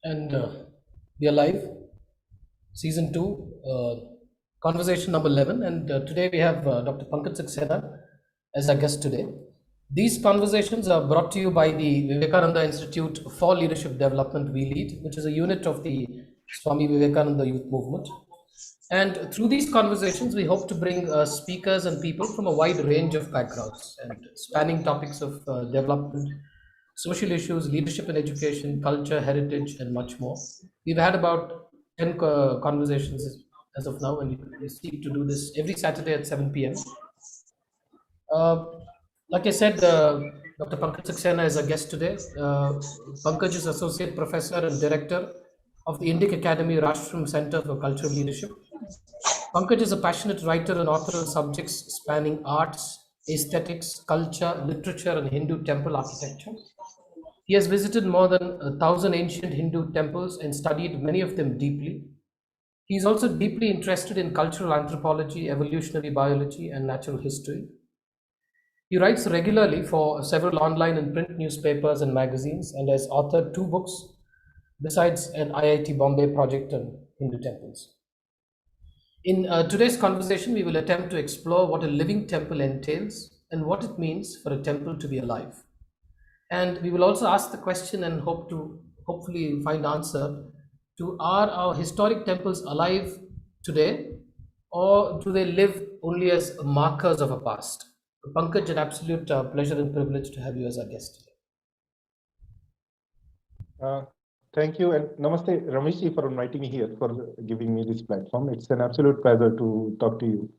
And we are live, season 2, conversation number 11. And today we have Dr. Pankaj Saxena as our guest today. These conversations are brought to you by the Vivekananda Institute for Leadership Development, We Lead, which is a unit of the Swami Vivekananda Youth Movement. And through these conversations, we hope to bring speakers and people from a wide range of backgrounds and spanning topics of development, social issues, leadership and education, culture, heritage, and much more. We've had about 10 conversations as of now, and we seek to do this every Saturday at 7 p.m. Uh, like I said, Dr. Pankaj Saxena is our guest today. Pankaj is Associate Professor and Director of the Indic Academy-Rashtram Centre for Cultural Leadership. Pankaj is a passionate writer and author on subjects spanning arts, aesthetics, culture, literature, and Hindu temple architecture. He has visited more than 1,000 ancient Hindu temples and studied many of them deeply. He is also deeply interested in cultural anthropology, evolutionary biology, and natural history. He writes regularly for several online and print newspapers and magazines and has authored 2 books besides an IIT Bombay Project on Hindu temples. In today's conversation, we will attempt to explore what a living temple entails and what it means for a temple to be alive. And we will also ask the question and hope to hopefully find answer to, are our historic temples alive today, or do they live only as markers of a past? Pankaj, an absolute pleasure and privilege to have you as our guest today. Thank you, and namaste, Rameshji, for inviting me here, for giving me this platform. It's an absolute pleasure to talk to you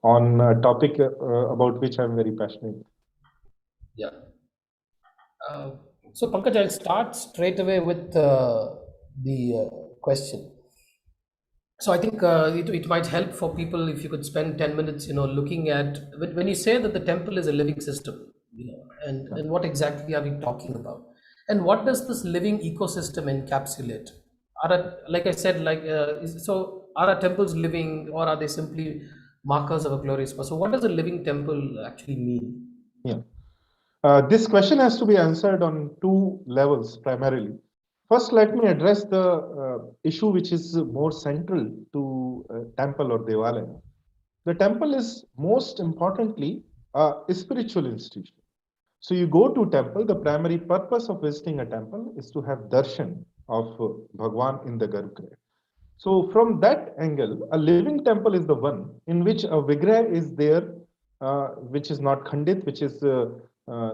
on a topic about which I'm very passionate. Yeah. So, Pankaj, I'll start straight away with the question. So, I think it might help for people if you could spend 10 minutes, looking at when you say that the temple is a living system, and what exactly are we talking about? And what does this living ecosystem encapsulate? Like I said, so are our temples living, or are they simply markers of a glorious past? So, what does a living temple actually mean? Yeah. This question has to be answered on 2 levels primarily. First, let me address the issue which is more central to temple or devalaya. The temple is most importantly a spiritual institution. So you go to temple, the primary purpose of visiting a temple is to have darshan of Bhagwan in the Garbhagriha. So from that angle, a living temple is the one in which a vigraha is there, which is not khandit, which is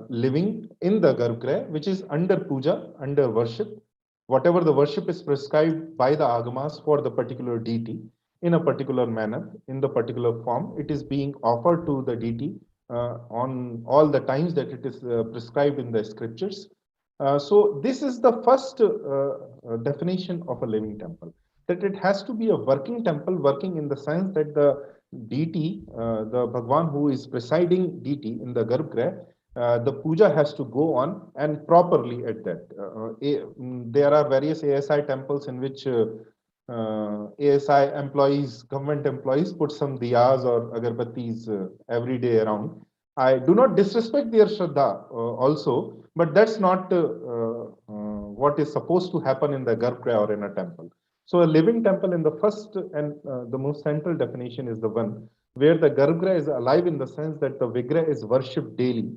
living in the Garbhagriha, which is under puja, under worship. Whatever the worship is prescribed by the agamas for the particular deity in a particular manner, in the particular form, it is being offered to the deity on all the times that it is prescribed in the scriptures. So this is the first definition of a living temple, that it has to be a working temple, working in the sense that the deity, the Bhagwan who is presiding deity in the Garbhagriha, the puja has to go on and properly at that. There are various ASI temples in which ASI employees, government employees, put some diyas or agarbattis every day around. I do not disrespect their Shraddha also, but that's not what is supposed to happen in the Garbhagriha or in a temple. So a living temple in the first and the most central definition is the one where the Garbhagriha is alive in the sense that the Vigraha is worshipped daily,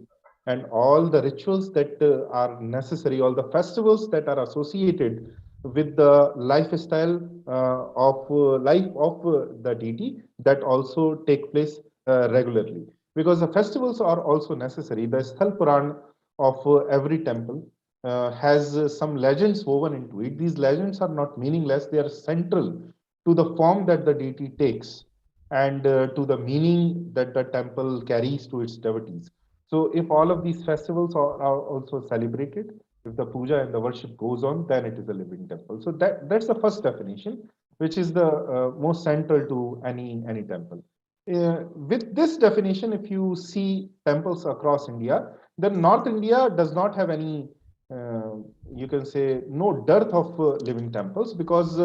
and all the rituals that are necessary, all the festivals that are associated with the lifestyle of life of the deity, that also take place regularly, because the festivals are also necessary. The Sthal Puran of every temple has some legends woven into it. These legends are not meaningless, they are central to the form that the deity takes and to the meaning that the temple carries to its devotees. So if all of these festivals are also celebrated, if the puja and the worship goes on, then it is a living temple. So that's the first definition, which is the most central to any temple. With this definition, if you see temples across India, then North India does not have any, you can say, no dearth of living temples, because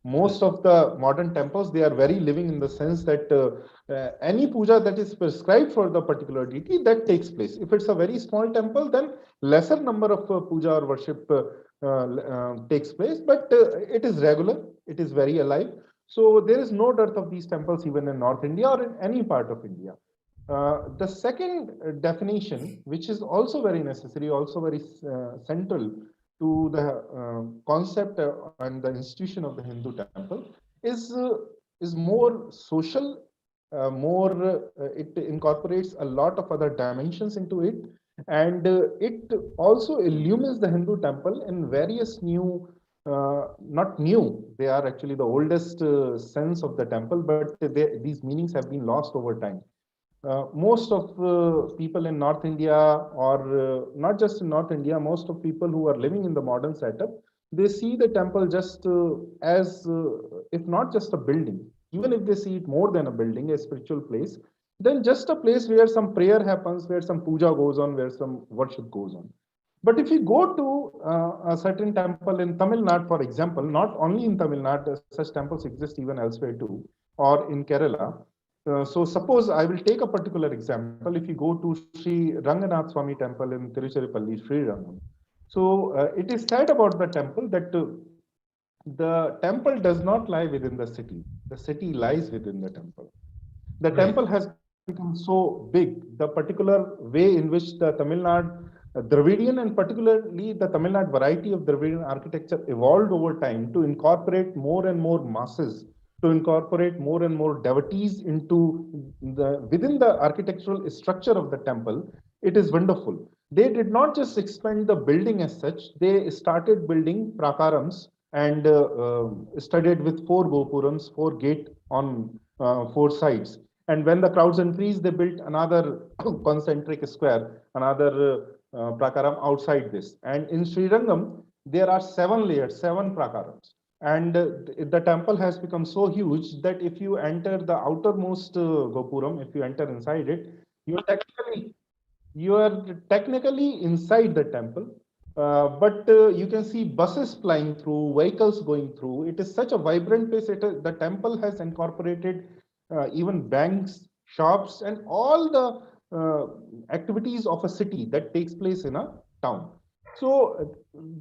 most of the modern temples, they are very living in the sense that any puja that is prescribed for the particular deity, that takes place. If it's a very small temple, then lesser number of puja or worship takes place, but it is regular, it is very alive. So there is no dearth of these temples even in North India or in any part of India. The second definition, which is also very necessary, also very central to the concept and the institution of the Hindu temple, is uh, is more social, it incorporates a lot of other dimensions into it, and it also illumines the Hindu temple in various new, not new, they are actually the oldest sense of the temple, but these meanings have been lost over time. Most of people in North India, or not just in North India, most of people who are living in the modern setup, they see the temple just as, if not just a building, even if they see it more than a building, a spiritual place, then just a place where some prayer happens, where some puja goes on, where some worship goes on. But if you go to a certain temple in Tamil Nadu, for example, not only in Tamil Nadu, such temples exist even elsewhere too, or in Kerala. So suppose I will take a particular example. If you go to Sri Ranganath Swami temple in Tiruchirappalli, Sri Rangam. So it is said about the temple that the temple does not lie within the city. The city lies within the temple. The Right. temple has become so big. The particular way in which the Tamil Nadu Dravidian, and particularly the Tamil Nadu variety of Dravidian architecture, evolved over time to incorporate more and more masses, to incorporate more and more devotees into the within the architectural structure of the temple. It is wonderful. They did not just expand the building as such; they started building prakarams and studied with four gopurams, four gate on four sides. And when the crowds increased, they built another concentric square, another prakaram outside this. And in Srirangam, there are 7 layers, 7 prakarams. And the temple has become so huge that if you enter the outermost gopuram, if you enter inside it, you technically you are technically inside the temple, but you can see buses flying through, vehicles going through. It is such a vibrant place. The temple has incorporated even banks, shops, and all the activities of a city that takes place in a town. So,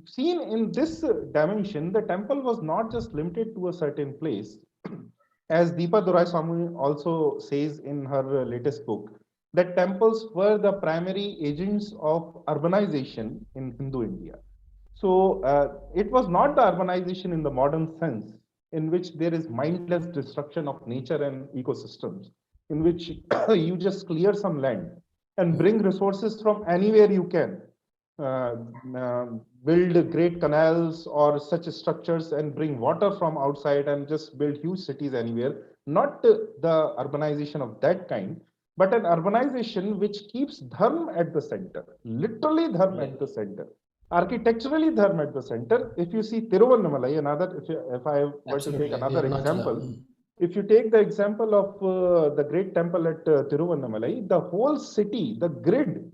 seen in this dimension, the temple was not just limited to a certain place. As Deepa Durai Swami also says in her latest book, that temples were the primary agents of urbanization in Hindu India. So it was not the urbanization in the modern sense, in which there is mindless destruction of nature and ecosystems, in which you just clear some land and bring resources from anywhere you can, uh, uh, build great canals or such structures and bring water from outside and just build huge cities anywhere. Not the urbanization of that kind, but an urbanization which keeps dharma at the center, literally dharma Right. at the center, architecturally dharma at the center. If you see Tiruvannamalai, if I were to take Absolutely. The another Arunachala. example, if you take the example of the great temple at Tiruvannamalai, the whole city, the grid,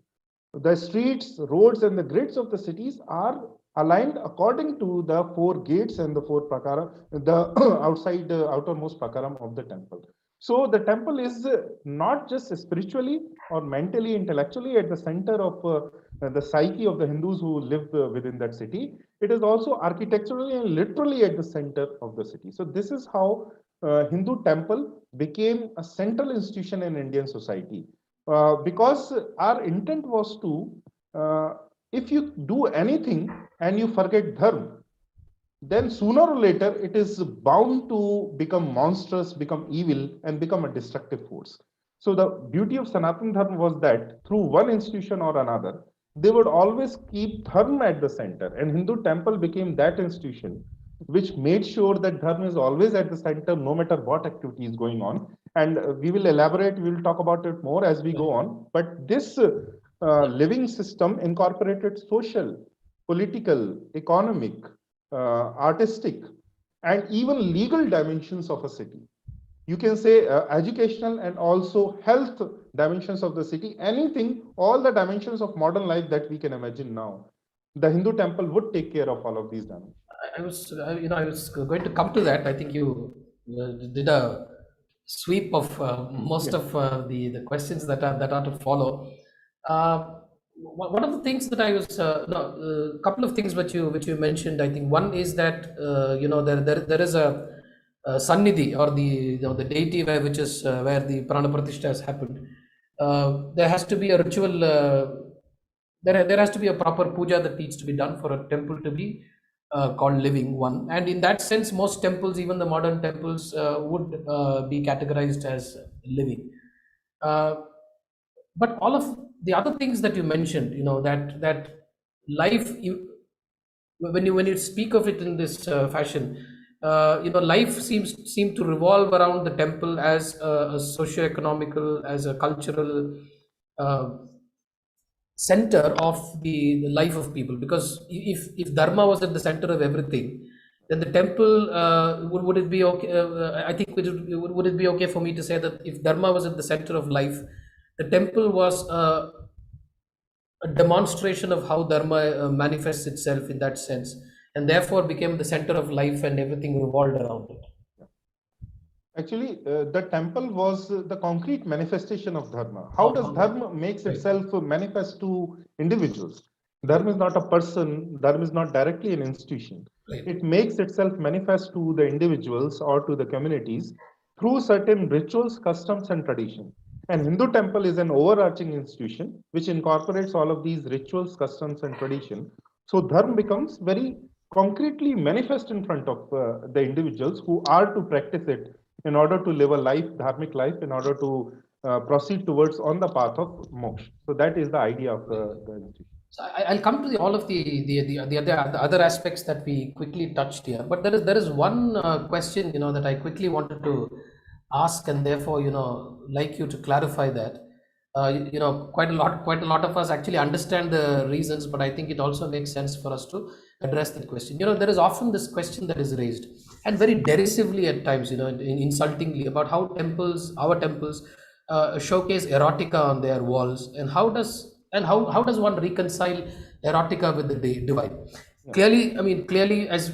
the streets, roads, and the grids of the cities are aligned according to the four gates and the four prakara, the outermost prakaram of the temple. So the temple is not just spiritually or mentally, intellectually at the center of the psyche of the Hindus who live within that city. It is also architecturally and literally at the center of the city. So this is how Hindu temple became a central institution in Indian society, because our intent was to, if you do anything and you forget dharma, then sooner or later it is bound to become monstrous, become evil, and become a destructive force. So the beauty of Sanatana Dharma was that through one institution or another, they would always keep dharma at the center, and Hindu temple became that institution which made sure that dharma is always at the center, no matter what activity is going on. And we will elaborate, we will talk about it more as we go on. But this living system incorporated social, political, economic, artistic, and even legal dimensions of a city. You can say educational and also health dimensions of the city, anything, all the dimensions of modern life that we can imagine now. The Hindu temple would take care of all of these dimensions. I was going to come to that. I think you did a sweep of most Yeah. of the questions that are to follow. Uh, one of the things that I was no, couple of things which you mentioned. I think one is that there is a sannidhi, or the deity which is where the prana pratishtha has happened. There has to be a ritual. There has to be a proper puja that needs to be done for a temple to be called living one. And in that sense, most temples, even the modern temples, would be categorized as living. Uh, but all of the other things that you mentioned, that life, when you speak of it in this fashion, life seem to revolve around the temple as a socio-economical, as a cultural uh, center of the life of people. Because if dharma was at the center of everything, then the temple, would it be okay, I think would it be okay for me to say that if dharma was at the center of life, the temple was a demonstration of how dharma manifests itself in that sense, and therefore became the center of life, and everything revolved around it. Actually, the temple was the concrete manifestation of dharma. How does dharma makes itself manifest to individuals? Dharma is not a person. Dharma is not directly an institution. Right. It makes itself manifest to the individuals or to the communities through certain rituals, customs, and tradition. And Hindu temple is an overarching institution which incorporates all of these rituals, customs, and tradition. So dharma becomes very concretely manifest in front of the individuals who are to practice it in order to live a life, dharmic life, in order to proceed towards on the path of moksha. So that is the idea of the institution. So I'll come to all of the other aspects that we quickly touched here. But there is one question, that I quickly wanted to ask, and therefore, like you to clarify that. Quite a lot of us actually understand the reasons, but I think it also makes sense for us to address that question. There is often this question that is raised, and very derisively at times, insultingly, about how our temples, showcase erotica on their walls, and how does one reconcile erotica with the divine? Yeah. Clearly, as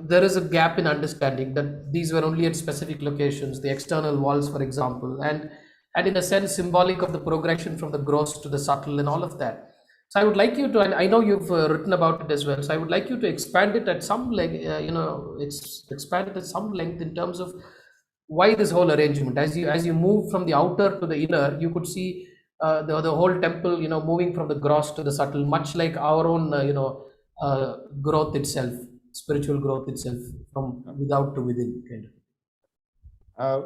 there is a gap in understanding that these were only at specific locations, the external walls, for example, and in a sense symbolic of the progression from the gross to the subtle and all of that. So I would like you to, and I know you've written about it as well, so I would like you to expand it at some length, expand it at some length in terms of why this whole arrangement. As you move from the outer to the inner, you could see the whole temple, moving from the gross to the subtle, much like our own, growth itself, spiritual growth itself, from without to within, kind of.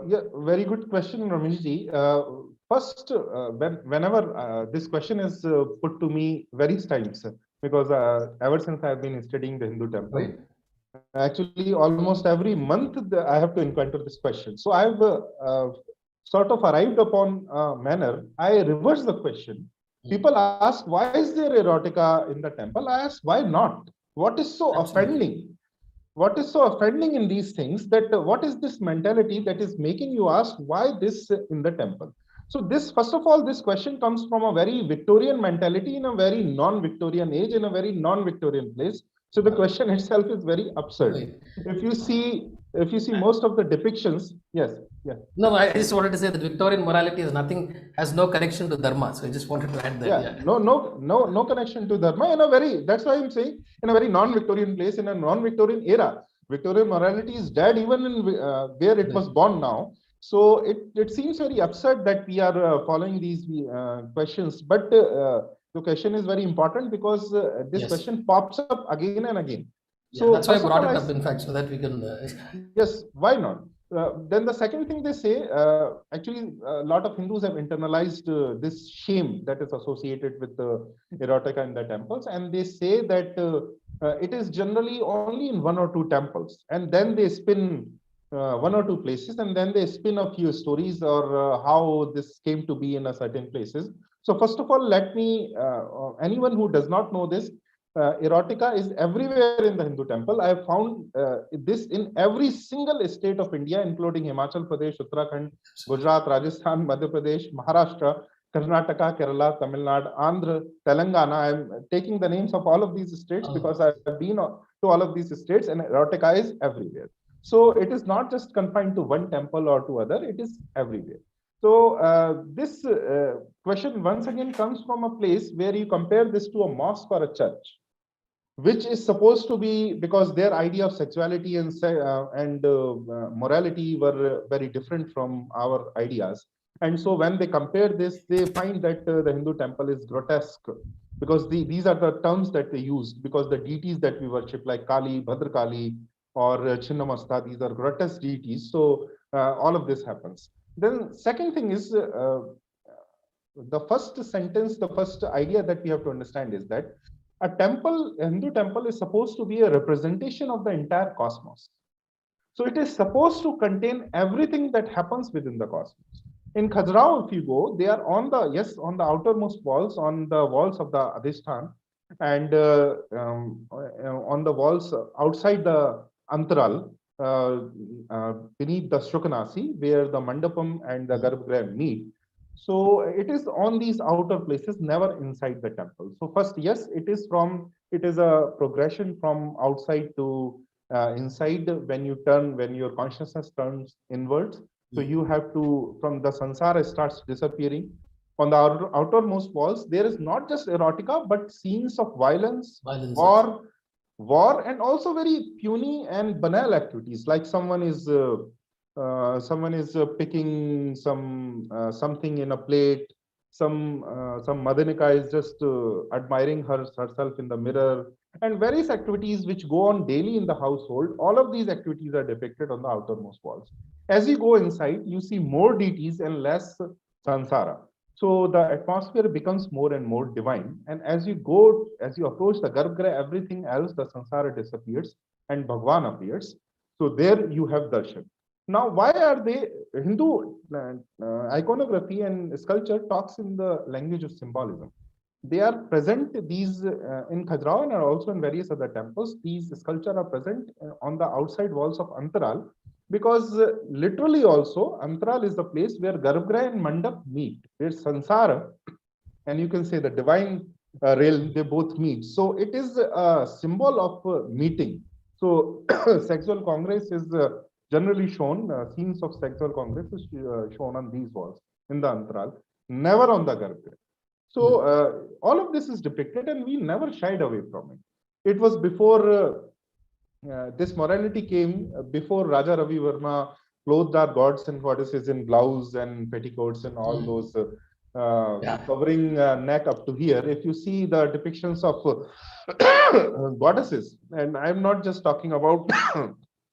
Yeah, very good question, Rameshji. First, whenever this question is put to me various times, because ever since I've been studying the Hindu temple, Right. actually almost every month I have to encounter this question. So I've sort of arrived upon a manner. I reverse the question. People ask, why is there erotica in the temple? I ask, why not? What is so Absolutely. offending? What is so offending in these things, that what is this mentality that is making you ask why this in the temple? So this, first of all, this question comes from a very Victorian mentality in a very non-Victorian age, in a very non-Victorian place. So the question itself is very absurd. Right. If you see most of the depictions, yes, yeah. No, I just wanted to say that Victorian morality has no connection to dharma. So I just wanted to add that. Yeah, Yeah. no connection to dharma, in a very, that's why I'm saying, in a very non-Victorian place, in a non-Victorian era. Victorian morality is dead even in where it was born now. So it seems very absurd that we are following these questions. But the question is very important, because this Yes. question pops up again and again. Yeah, So that's why I first of brought all, it up, in fact, so that we can. yes, why not? Then the second thing they say, actually, a lot of Hindus have internalized this shame that is associated with the erotica in the temples, and they say that it is generally only in one or two temples, and then they spin one or two places, and then they spin a few stories, or how this came to be in a certain places. So first of all, let me, anyone who does not know this, erotica is everywhere in the Hindu temple. I have found this in every single state of India, including Himachal Pradesh, Uttarakhand, Gujarat, Rajasthan, Madhya Pradesh, Maharashtra, Karnataka, Kerala, Tamil Nadu, Andhra, Telangana. I am taking the names of all of these states because I have been to all of these states, and erotica is everywhere. So it is not just confined to one temple or to other, it is everywhere. So this question once again comes from a place where you compare this to a mosque or a church, which is supposed to be, because their idea of sexuality and morality were very different from our ideas. And so when they compare this, they find that the Hindu temple is grotesque, because these are the terms that they used, because the deities that we worship, like Kali, Bhadrakali, or Chinnamasta, these are grotesque deities. So all of this happens. Then second thing is, the first sentence, the first idea that we have to understand is that a temple, a Hindu temple, is supposed to be a representation of the entire cosmos. So it is supposed to contain everything that happens within the cosmos. In Khajuraho, if you go, they are on the, yes, on the outermost walls, on the walls of the Adhishtan, and on the walls outside the Antaral, beneath the Shuknasi, where the Mandapam and the Garbhagriha meet. So it is on these outer places, never inside the temple. So first, yes, it is a progression from outside to inside. When your consciousness turns inwards, so you have to, from the sansara starts disappearing. On the outermost walls, there is not just erotica, but scenes of violence, war, and also very puny and banal activities, like someone is picking something in a plate. Some Madanika is just admiring herself in the mirror, and various activities which go on daily in the household. All of these activities are depicted on the outermost walls. As you go inside, you see more deities and less sansara. So the atmosphere becomes more and more divine. And as you approach the Garbhagriha, everything else, the sansara disappears and Bhagwan appears. So there you have darshan. Now, why are they Hindu iconography and sculpture talks in the language of symbolism? They are present, these in Khajuraho and also in various other temples. These sculptures are present on the outside walls of Antaral, because literally also Antaral is the place where Garbhagriha and Mandap meet, where Sansara and you can say the divine realm, they both meet. So it is a symbol of meeting. So sexual congress is generally shown, scenes of sexual congress is shown on these walls in the Antaral, never on the Garbhagriha. So all of this is depicted, and we never shied away from it. It was before this morality came, before Raja Ravi Verma clothed our gods and goddesses in blouse and petticoats and all those covering neck up to here. If you see the depictions of goddesses, and I'm not just talking about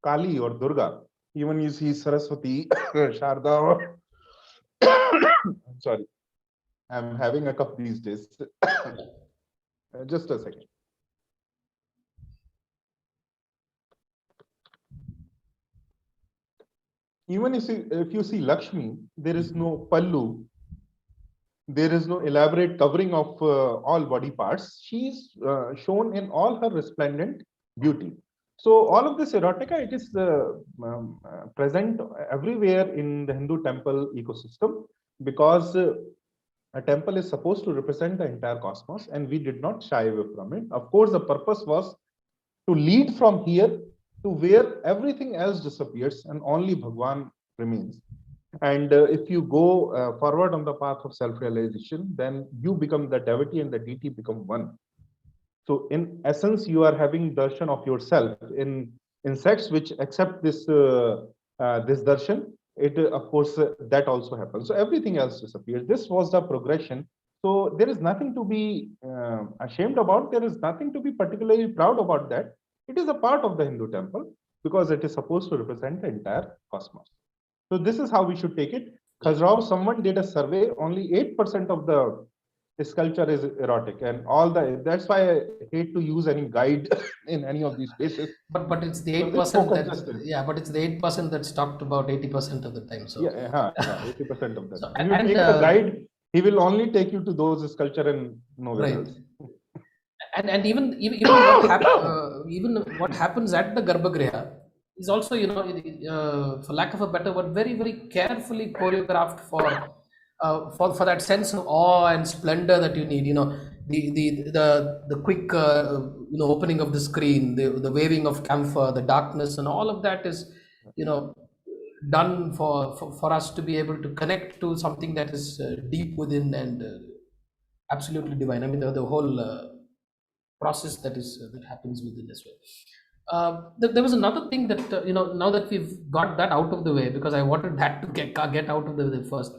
Kali or Durga, even you see Saraswati, Sharda. I'm sorry, I'm having a cough these days. Just a second. Even if you see Lakshmi, there is no pallu, there is no elaborate covering of all body parts. She is shown in all her resplendent beauty. So all of this erotica, it is present everywhere in the Hindu temple ecosystem, because a temple is supposed to represent the entire cosmos, and we did not shy away from it. Of course, the purpose was to lead from here to where everything else disappears and only Bhagwan remains. And if you go forward on the path of self-realization, then you become the devotee and the deity become one. So in essence, you are having darshan of yourself. In insects which accept this this darshan, it of course that also happens. So everything else disappears. This was the progression. So there is nothing to be ashamed about. There is nothing to be particularly proud about that. It is a part of the Hindu temple, because it is supposed to represent the entire cosmos. So this is how we should take it. Khajuraho, someone did a survey, only 8% of the sculpture is erotic, and all that's why I hate to use any guide in any of these places. But it's the 8% that but it's the 8% that's talked about 80% of the time. So yeah, 80% of that. So, if you take a guide, he will only take you to those sculpture and nowhere else. And even what happens at the Garbhagriha is also, for lack of a better word, very, very carefully choreographed for that sense of awe and splendor that you need. The quick opening of the screen, the waving of camphor, the darkness, and all of that is done for us to be able to connect to something that is deep within and absolutely divine. I mean, the whole process that is that happens within as well. There was another thing that now that we've got that out of the way, because I wanted that to get out of the way first.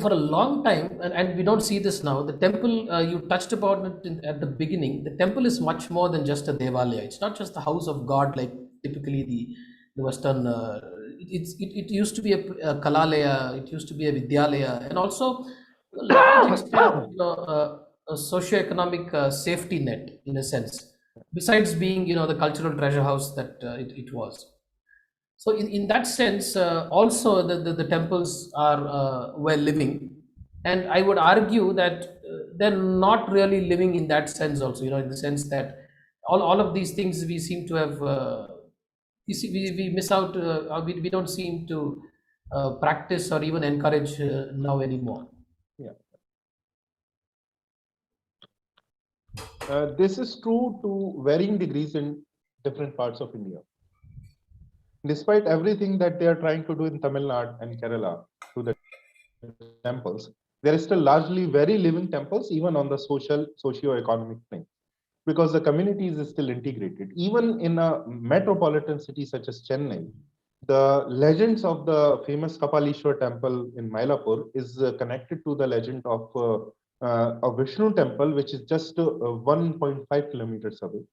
For a long time, and we don't see this now, the temple, you touched upon it at the beginning. The temple is much more than just a devalaya. It's not just the house of God like typically the western it used to be a kalalaya, it used to be a vidyalaya, and also to a large extent a socio-economic safety net in a sense, besides being the cultural treasure house that it was. So in that sense, also the temples are were living, and I would argue that they're not really living in that sense also. In the sense that all of these things we seem to have, we miss out, or we don't seem to practice or even encourage now anymore. Yeah. This is true to varying degrees in different parts of India. Despite everything that they are trying to do in Tamil Nadu and Kerala to the temples, there is still largely very living temples, even on the socio-economic thing, because the communities is still integrated. Even in a metropolitan city such as Chennai, the legends of the famous Kapalishwar temple in Mylapore is connected to the legend of a Vishnu temple, which is just 1.5 kilometers away.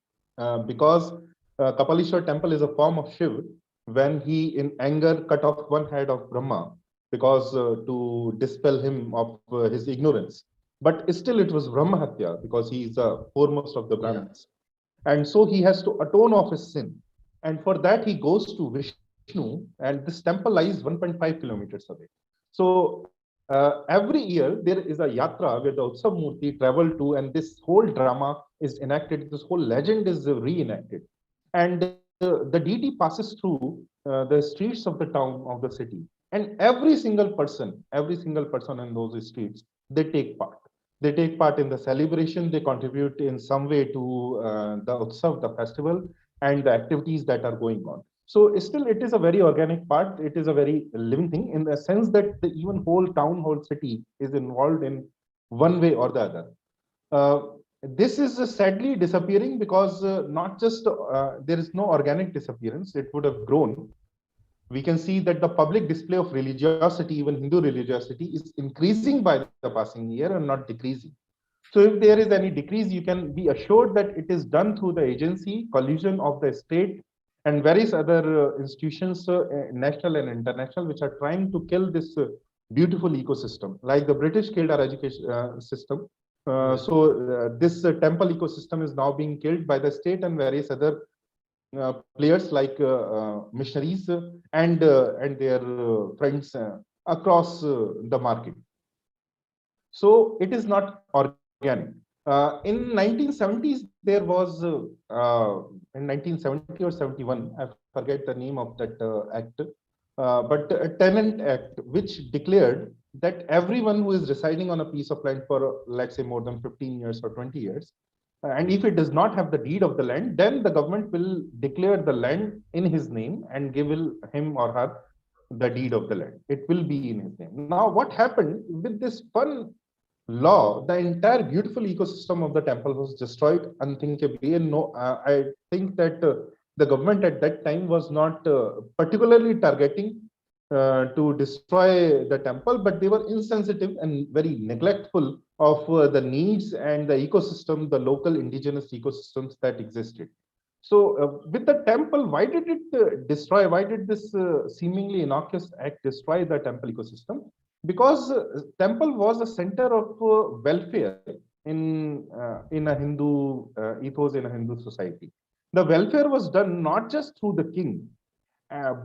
Because Kapalishwar temple is a form of Shiv when he, in anger, cut off one head of Brahma because to dispel him of his ignorance. But still, it was Brahma Hatya because he is the foremost of the Brahmins. And so he has to atone of his sin. And for that, he goes to Vishnu, and this temple lies 1.5 kilometers away. So every year, there is a yatra where the Utsav Murti travel to, and this whole drama is enacted, this whole legend is reenacted. And the deity passes through the streets of the town, of the city. And every single person in those streets, they take part. They take part in the celebration, they contribute in some way to the Utsav, the festival, and the activities that are going on. So still, it is a very organic part. It is a very living thing in the sense that the even whole town, whole city is involved in one way or the other. This is sadly disappearing because not just there is no organic disappearance, it would have grown. We can see that the public display of religiosity, even Hindu religiosity, is increasing by the passing year and not decreasing. So if there is any decrease, you can be assured that it is done through the agency, collusion of the state and various other institutions, national and international, which are trying to kill this beautiful ecosystem, like the British killed our education system. This temple ecosystem is now being killed by the state and various other players like missionaries and their friends across the market. So it is not organic. In 1970s, there was in 1970 or 71, I forget the name of that act, but a tenant act which declared that everyone who is residing on a piece of land for let's say more than 15 years or 20 years, and if it does not have the deed of the land, then the government will declare the land in his name and give him or her the deed of the land. It will be in his name. Now, what happened with this fun law? The entire beautiful ecosystem of the temple was destroyed unthinkably. And no, I think that the government at that time was not particularly targeting to destroy the temple, but they were insensitive and very neglectful of the needs and the ecosystem, the local indigenous ecosystems that existed. So with the temple, why did it destroy? Why did this seemingly innocuous act destroy the temple ecosystem? Because temple was a center of welfare in a Hindu ethos, in a Hindu society. The welfare was done not just through the king,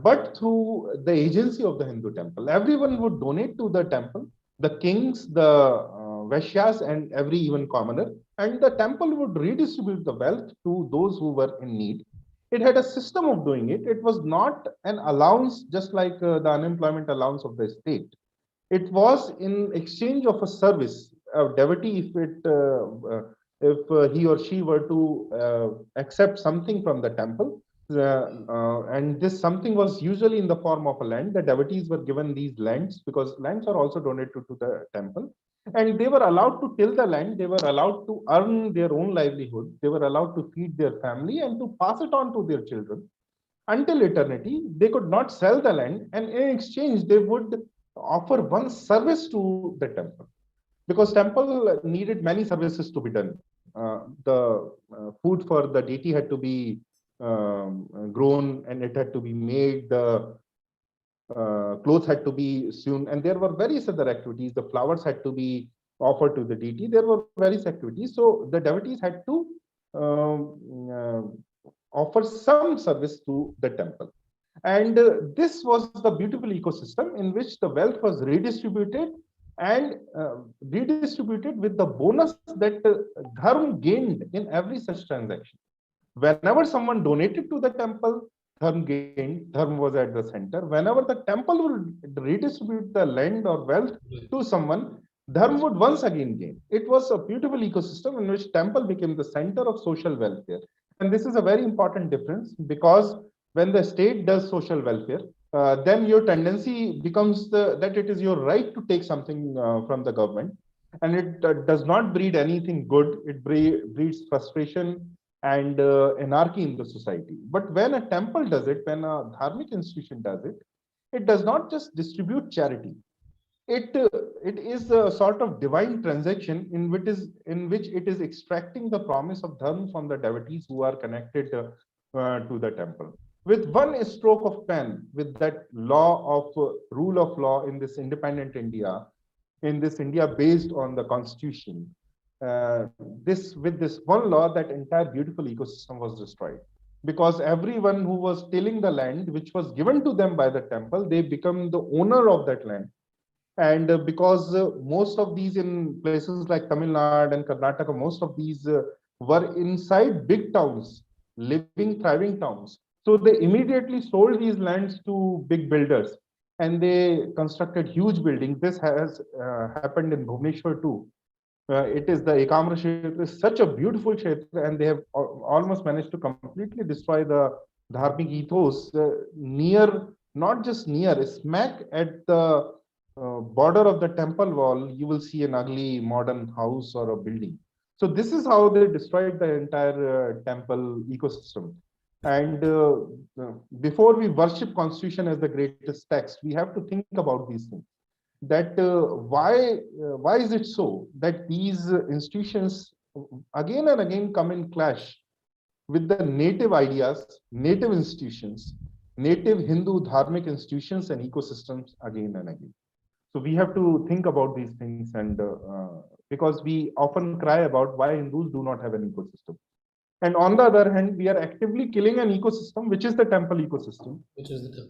but through the agency of the Hindu temple. Everyone would donate to the temple, the kings, the Vaishyas, and every even commoner, and the temple would redistribute the wealth to those who were in need. It had a system of doing it. It was not an allowance, just like the unemployment allowance of the state. It was in exchange of a service. A devotee, if he or she were to accept something from the temple, And this something was usually in the form of a land. The devotees were given these lands because lands are also donated to the temple. And they were allowed to till the land. They were allowed to earn their own livelihood. They were allowed to feed their family and to pass it on to their children until eternity. They could not sell the land, and in exchange they would offer one service to the temple, because temple needed many services to be done. The food for the deity had to be grown, and it had to be made. The clothes had to be sewn, and there were various other activities. The flowers had to be offered to the deity. There were various activities. So the devotees had to offer some service to the temple. And this was the beautiful ecosystem in which the wealth was redistributed, and redistributed with the bonus that Dharma gained in every such transaction. Whenever someone donated to the temple, Dharma gained. Dharma was at the center. Whenever the temple would redistribute the land or wealth to someone, Dharma would once again gain. It was a beautiful ecosystem in which temple became the center of social welfare. And this is a very important difference, because when the state does social welfare, then your tendency becomes that it is your right to take something from the government, and it does not breed anything good. It breeds frustration and anarchy in the society. But when a temple does it, when a dharmic institution does it, it does not just distribute charity. It is a sort of divine transaction in which it is extracting the promise of dharma from the devotees who are connected to the temple. With one stroke of pen, with that law of rule of law in this independent India, in this India based on the constitution, this with this one law, that entire beautiful ecosystem was destroyed, because everyone who was tilling the land which was given to them by the temple, they become the owner of that land. And because most of these in places like Tamil Nadu and Karnataka, most of these were inside big towns, living, thriving towns. So they immediately sold these lands to big builders, and they constructed huge buildings. This has happened in Bhubaneswar too. It is the Ekamra Kshetra, is such a beautiful Kshetra, and they have almost managed to completely destroy the Dharmic ethos near, not just near, smack at the border of the temple wall. You will see an ugly modern house or a building. So this is how they destroyed the entire temple ecosystem. And before we worship constitution as the greatest text, we have to think about these things. That why is it so that these institutions again and again come in clash with the native ideas, native institutions, native Hindu dharmic institutions and ecosystems again and again? So we have to think about these things, and because we often cry about why Hindus do not have an ecosystem. And on the other hand, we are actively killing an ecosystem, which is the temple ecosystem,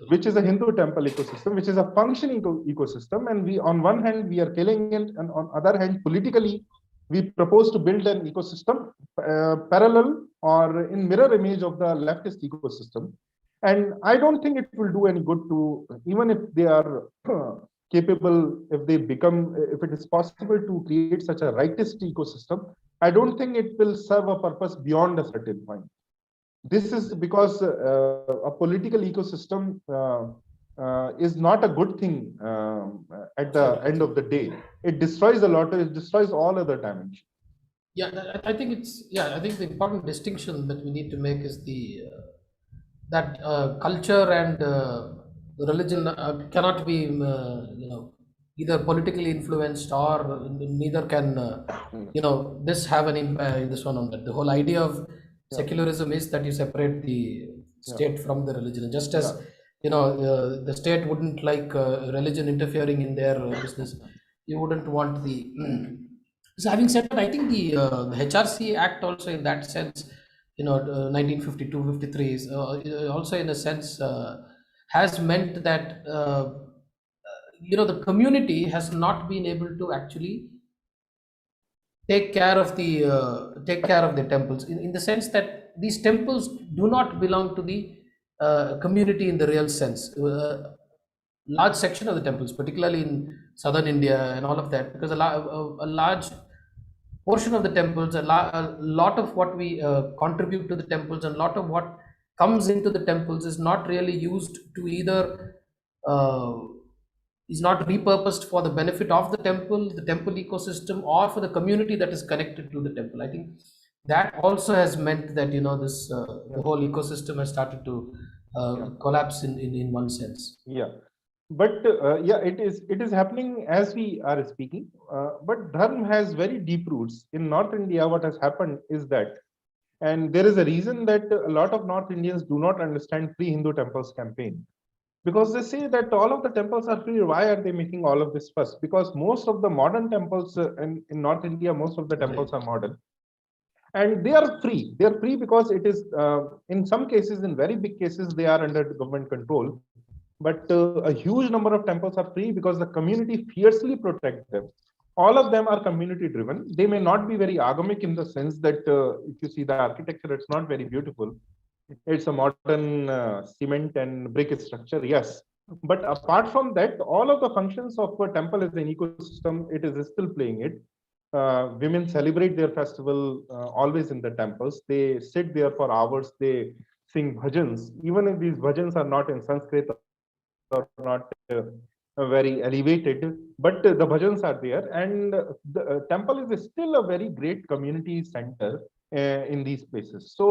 which is a Hindu temple ecosystem, which is a functioning ecosystem. And we, on one hand, we are killing it, and on other hand, politically, we propose to build an ecosystem parallel or in mirror image of the leftist ecosystem. And I don't think it will do any good to, even if they are capable, if they become, if it is possible to create such a rightist ecosystem, I don't think it will serve a purpose beyond a certain point. This is because a political ecosystem is not a good thing at the end of the day. It destroys a lot, it destroys all other dimensions. Yeah, I think it's, yeah, I think the important distinction that we need to make is the that culture and religion cannot be either politically influenced, or neither can this have an impact, this one on that. The whole idea of secularism is that you separate the state from the religion, just as the state wouldn't like religion interfering in their business. You wouldn't want the so having said that, I think the HRC Act also in that sense, 1952-53 is also in a sense has meant that the community has not been able to actually take care of the temples, in the sense that these temples do not belong to the community in the real sense. Large section of the temples, particularly in southern India and all of that, because a large portion of the temples, a lot of what we contribute to the temples, and a lot of what comes into the temples is not really used to either uh, is not repurposed for the benefit of the temple ecosystem, or for the community that is connected to the temple. I think that also has meant that this Yeah. the whole ecosystem has started to Yeah. collapse in one sense. Yeah. But yeah, it is happening as we are speaking. But Dharma has very deep roots in North India. What has happened is that, and there is a reason that a lot of North Indians do not understand Free Hindu Temples campaign, because they say that all of the temples are free. Why are they making all of this fuss? Because most of the modern temples in North India, most of the temples Right. are modern, and they are free. They are free because it is in some cases, in very big cases, they are under government control. But a huge number of temples are free because the community fiercely protect them. All of them are community driven. They may not be very agamic in the sense that if you see the architecture, it's not very beautiful. It's a modern cement and brick structure, yes. But apart from that, all of the functions of a temple as an ecosystem, it is still playing it. Women celebrate their festival always in the temples. They sit there for hours. They sing bhajans, even if these bhajans are not in Sanskrit or not very elevated, but the bhajans are there, and the temple is still a very great community center in these places. So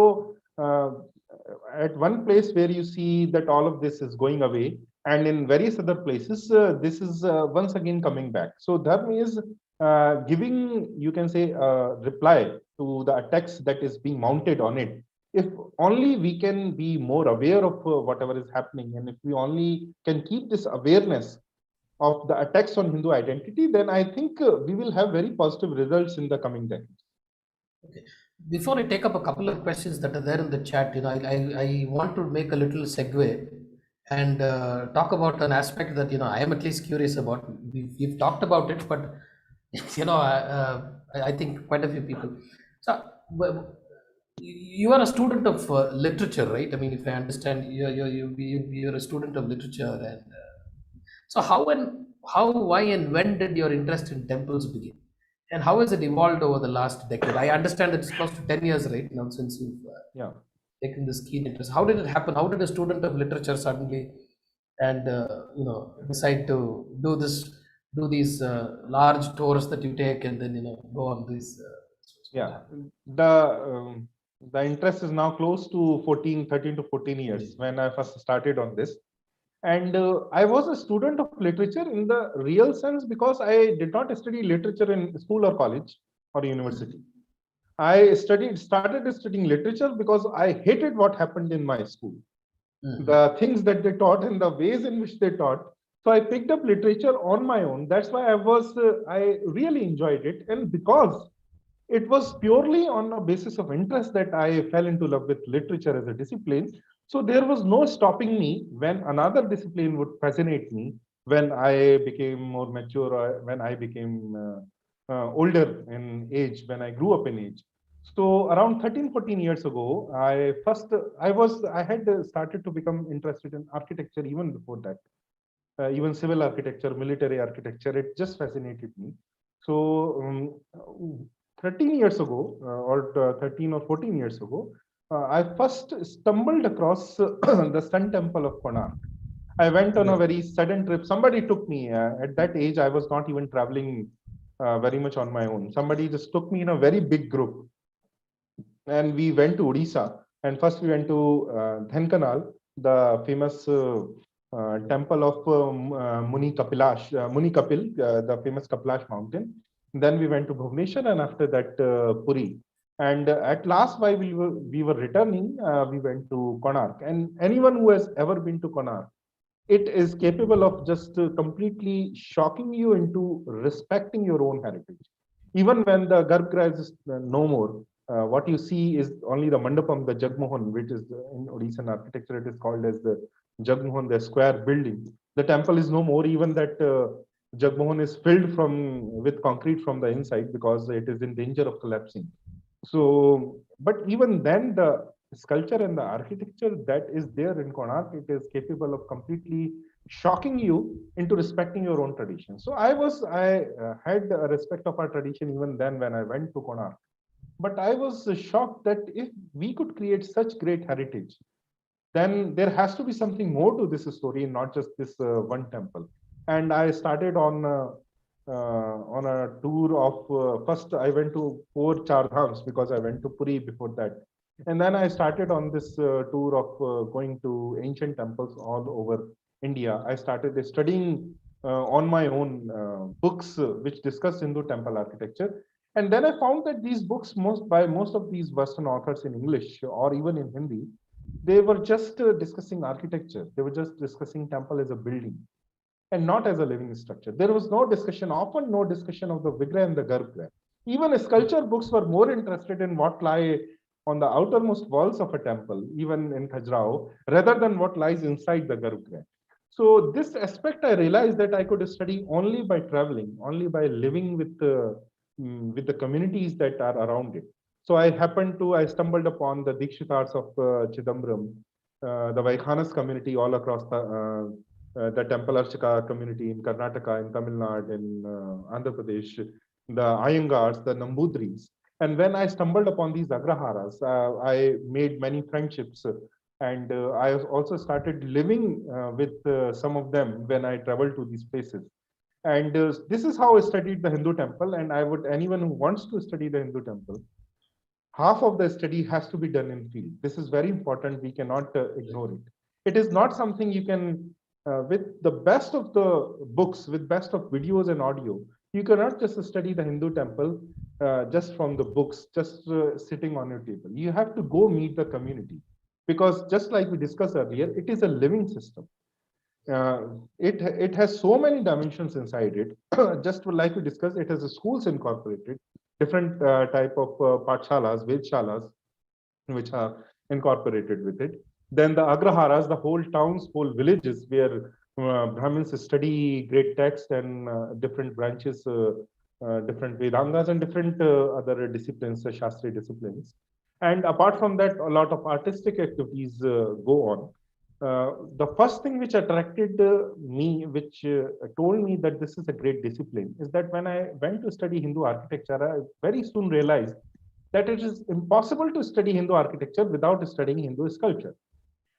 at one place where you see that all of this is going away, and in various other places, this is once again coming back. So Dharma is giving, you can say, a reply to the attacks that is being mounted on it. If only we can be more aware of whatever is happening, and if we only can keep this awareness of the attacks on Hindu identity, then I think we will have very positive results in the coming decades. Okay. Before I take up a couple of questions that are there in the chat, I want to make a little segue and talk about an aspect that I am at least curious about. We've talked about it, but I think quite a few people. So, you are a student of literature, right? I mean, if I understand, you're a student of literature, and so why, and when did your interest in temples begin? And how has it evolved over the last decade? I understand that it's close to 10 years right now since you've Yeah. taken this keen interest. How did it happen? How did a student of literature suddenly and decide to do these large tours that you take, and then go on these? Yeah, the the interest is now close to 13 to 14 years when I first started on this. And I was a student of literature in the real sense because I did not study literature in school or college or university. I started studying literature because I hated what happened in my school, Mhm. the things that they taught and the ways in which they taught. So I picked up literature on my own. That's why I really enjoyed it. And because it was purely on a basis of interest that I fell into love with literature as a discipline. So there was no stopping me when another discipline would fascinate me, when I became more mature, or when I became older in age, when I grew up in age. So around 13, 14 years ago, I had started to become interested in architecture even before that. Even civil architecture, military architecture, it just fascinated me. So 13 years ago, or 13 or 14 years ago, I first stumbled across the Sun Temple of Konark. I went on a Right. very sudden trip. Somebody took me. At that age, I was not even traveling very much on my own. Somebody just took me in a very big group, and we went to Odisha. And first we went to Dhenkanal, the famous temple of Muni Kapil, the famous Kapilash mountain. Then we went to Bhubaneswar, and after that Puri. And at last, while we were returning, we went to Konark. And anyone who has ever been to Konark, it is capable of just completely shocking you into respecting your own heritage. Even when the Garbhagriha is no more, what you see is only the mandapam, the Jagmohan, which is in Odishan architecture, it is called as the Jagmohan, the square building. The temple is no more. Even that Jagmohan is filled with concrete from the inside because it is in danger of collapsing. So, but even then, the sculpture and the architecture that is there in Konark, it is capable of completely shocking you into respecting your own tradition. So I had a respect of our tradition even then when I went to Konark. But I was shocked that if we could create such great heritage, then there has to be something more to this story, not just this one temple. And I started on a tour of first I went to 4 Char Dhams because I went to Puri before that, and then I started on this tour of going to ancient temples all over India. I started studying on my own books which discuss Hindu temple architecture, and then I found that these books, most of these Western authors in English or even in Hindi, they were just discussing architecture. They were just discussing temple as a building and not as a living structure. There was no discussion, often no discussion of the Vigraha and the Garbhagriha. Even sculpture books were more interested in what lie on the outermost walls of a temple, even in Khajuraho, rather than what lies inside the Garbhagriha. So this aspect, I realized that I could study only by traveling, only by living with the communities that are around it. So I stumbled upon the Dikshitars of Chidambaram, the Vaikhanas community all across the Temple Archaka community in Karnataka, in Tamil Nadu, in Andhra Pradesh, the Iyengars, the Nambudris. And when I stumbled upon these Agraharas, I made many friendships. And I also started living with some of them when I traveled to these places. And this is how I studied the Hindu temple. And I would, anyone who wants to study the Hindu temple, half of the study has to be done in field. This is very important. We cannot ignore it. It is not something you can, with the best of the books, with best of videos and audio, you cannot just study the Hindu temple just from the books, just sitting on your table. You have to go meet the community, because just like we discussed earlier, it is a living system. It has so many dimensions inside it. Just like we discussed, it has schools incorporated, different type of patshalas, vedshalas, which are incorporated with it. Then the agraharas, the whole towns, whole villages where Brahmins study great texts and different branches, different Vedangas and different other disciplines, Shastri disciplines. And apart from that, a lot of artistic activities go on. The first thing which attracted me, which told me that this is a great discipline, is that when I went to study Hindu architecture, I very soon realized that it is impossible to study Hindu architecture without studying Hindu sculpture.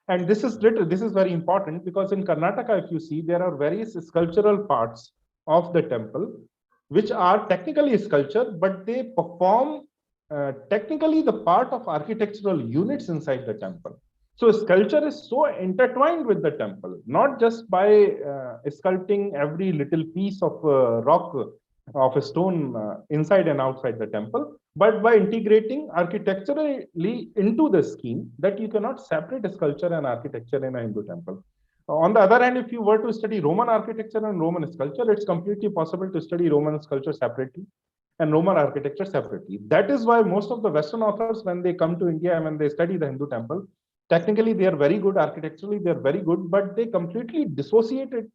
And this is very important, because in Karnataka, if you see, there are various sculptural parts of the temple which are technically sculpture, but they perform technically the part of architectural units inside the temple. So sculpture is so intertwined with the temple, not just by sculpting every little piece of rock, of a stone inside and outside the temple, but by integrating architecturally into the scheme, that you cannot separate sculpture and architecture in a Hindu temple. On the other hand, if you were to study Roman architecture and Roman sculpture, it's completely possible to study Roman sculpture separately and Roman architecture separately. That is why most of the Western authors, when they come to India and when they study the Hindu temple, technically they are very good, architecturally they are very good, but they completely dissociate it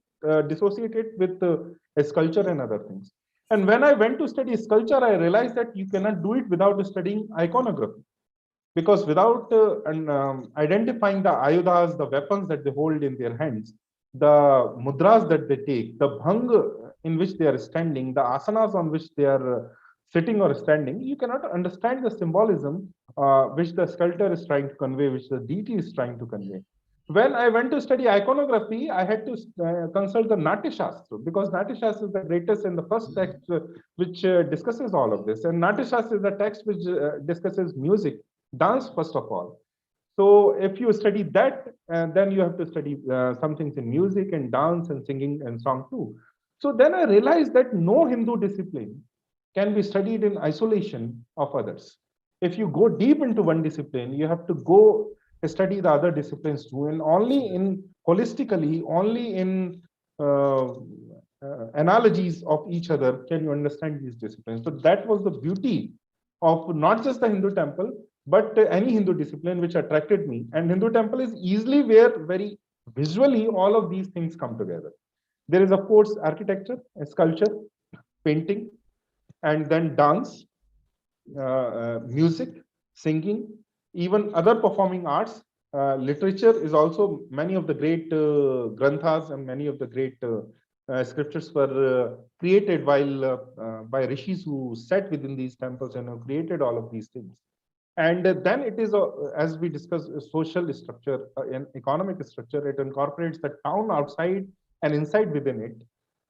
with sculpture and other things. And when I went to study sculpture, I realized that you cannot do it without studying iconography, because without identifying the ayudas, the weapons that they hold in their hands, the mudras that they take, the bhang in which they are standing, the asanas on which they are sitting or standing, you cannot understand the symbolism which the sculptor is trying to convey, which the deity is trying to convey. When I went to study iconography, I had to consult the Natya Shastra, because Natya Shastra is the greatest and the first text which discusses all of this. And Natya Shastra is the text which discusses music, dance first of all. So if you study that, then you have to study some things in music and dance and singing and song too. So then I realized that no Hindu discipline can be studied in isolation of others. If you go deep into one discipline, you have to go study the other disciplines too, and only in holistically, only in analogies of each other can you understand these disciplines. So that was the beauty of not just the Hindu temple, but any Hindu discipline which attracted me. And Hindu temple is easily where very visually all of these things come together. There is, of course, architecture, sculpture, painting, and then dance, music, singing, even other performing arts. Literature is also, many of the great granthas and many of the great scriptures were created while by rishis who sat within these temples and who created all of these things. And then it is, as we discussed, a social structure, an economic structure. It incorporates the town outside and inside within it.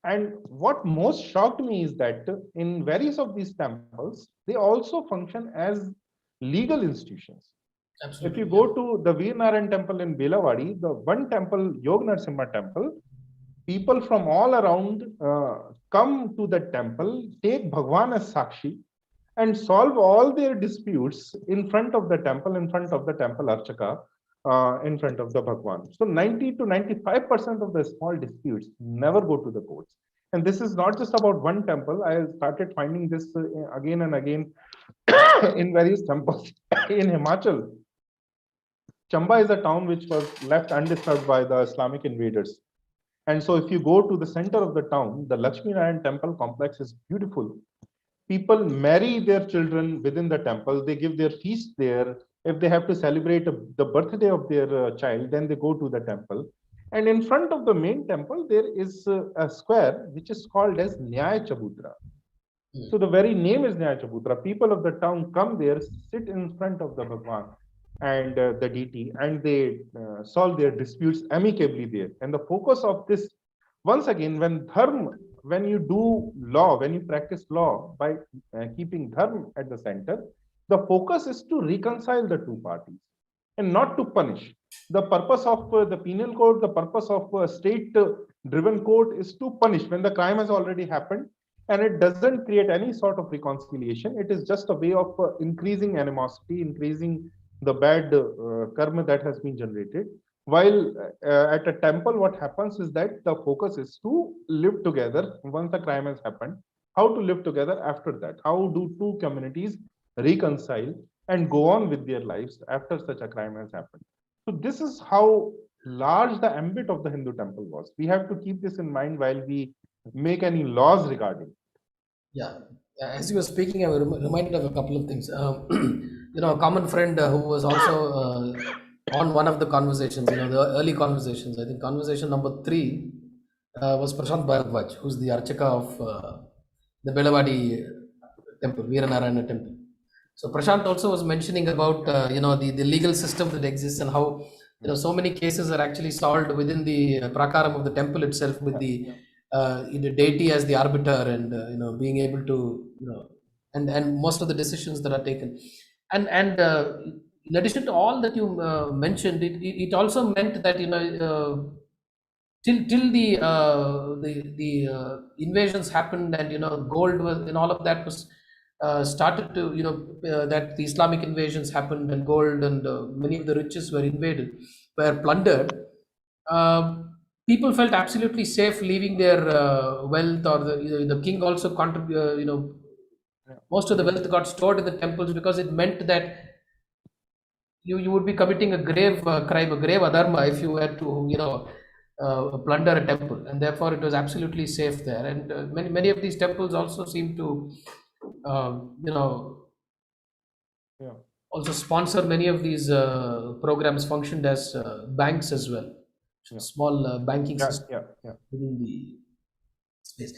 And what most shocked me is that in various of these temples, they also function as legal institutions. If you Absolutely, go yeah. to the Veernaran temple in Belawadi, the one temple, Yog Narasimha temple, people from all around come to the temple, take Bhagwan as Sakshi, and solve all their disputes in front of the temple, Archaka, in front of the Bhagwan. So 90 to 95% of the small disputes never go to the courts. And this is not just about one temple. I started finding this again and again in various temples in Himachal. Chamba is a town which was left undisturbed by the Islamic invaders. And so if you go to the center of the town, the Lakshmi Narayan temple complex is beautiful. People marry their children within the temple. They give their feast there. If they have to celebrate the birthday of their child, then they go to the temple. And in front of the main temple, there is a square which is called as Nyaya Chabutra. So the very name is Nyaya Chabutra. People of the town come there, sit in front of the Bhagwan and the deity, and they solve their disputes amicably there. And the focus of this, once again, when dharma, when you do law, when you practice law by keeping dharma at the center, the focus is to reconcile the two parties and not to punish. The purpose of the penal code, the purpose of state driven court is to punish when the crime has already happened, and it doesn't create any sort of reconciliation. It is just a way of increasing animosity, increasing the bad karma that has been generated. While at a temple, what happens is that the focus is to live together once the crime has happened. How to live together after that? How do two communities reconcile and go on with their lives after such a crime has happened? So this is how large the ambit of the Hindu temple was. We have to keep this in mind while we make any laws regarding. Yeah, as you were speaking, I was reminded of a couple of things. A common friend who was also on one of the conversations, the early conversations. I think conversation number 3 was Prashant Bharadwaj, who's the Archaka of the Belawadi temple, Veeranarayana temple. So Prashant also was mentioning about the legal system that exists and how so many cases are actually solved within the prakaram of the temple itself with the deity as the arbiter, and being able to and most of the decisions that are taken, and in addition to all that you mentioned, it also meant that till the invasions happened, and gold was, and all of that was started to that the Islamic invasions happened, and gold and many of the riches were plundered. uh, People felt absolutely safe leaving their wealth, or the king also contribute, most of the wealth got stored in the temples, because it meant that you would be committing a grave crime, a grave adharma, if you were to plunder a temple, and therefore it was absolutely safe there. And many of these temples also seem to uh, you know Yeah, also sponsor many of these programs, functioned as banks as well, yeah, small banking yeah, system yeah, yeah. within the space.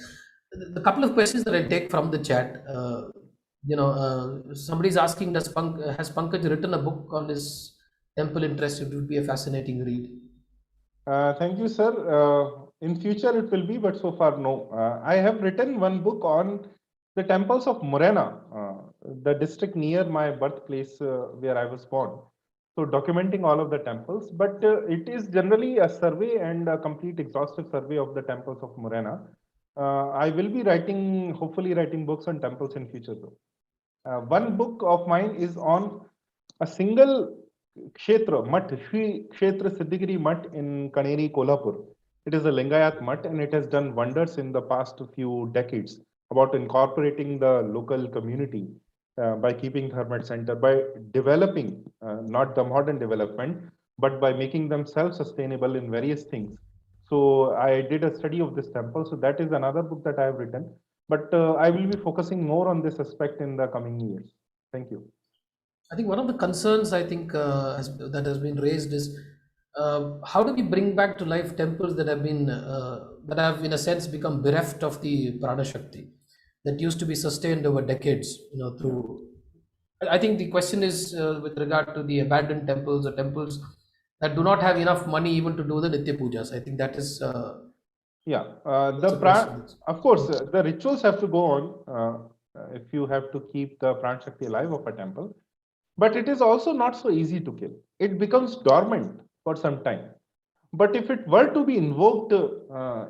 The couple of questions that I take from the chat, somebody's asking, has Pankaj written a book on his temple interest? It would be a fascinating read. Thank you, sir. In future it will be, but so far no. I have written one book on the temples of Morena, the district near my birthplace where I was born. So documenting all of the temples, but it is generally a survey and a complete exhaustive survey of the temples of Morena. I will be writing, hopefully writing books on temples in future though. One book of mine is on a single Kshetra, Mutt, Shri Kshetra Siddhigiri Mutt in Kaneri, Kolhapur. It is a Lingayat Mutt, and it has done wonders in the past few decades about incorporating the local community by keeping Dharma at center, by developing, not the modern development, but by making them self-sustainable in various things. So I did a study of this temple. So that is another book that I have written. But I will be focusing more on this aspect in the coming years. Thank you. I think one of the concerns, I think that has been raised is, how do we bring back to life temples that have in a sense become bereft of the prana shakti that used to be sustained over decades, Yeah. through I think the question is with regard to the abandoned temples or temples that do not have enough money even to do the Nitya Pujas. I think that is Yeah, that's a question. of course, the rituals have to go on if you have to keep the Pran Shakti alive of a temple. But it is also not so easy to kill. It becomes dormant for some time. But if it were to be invoked,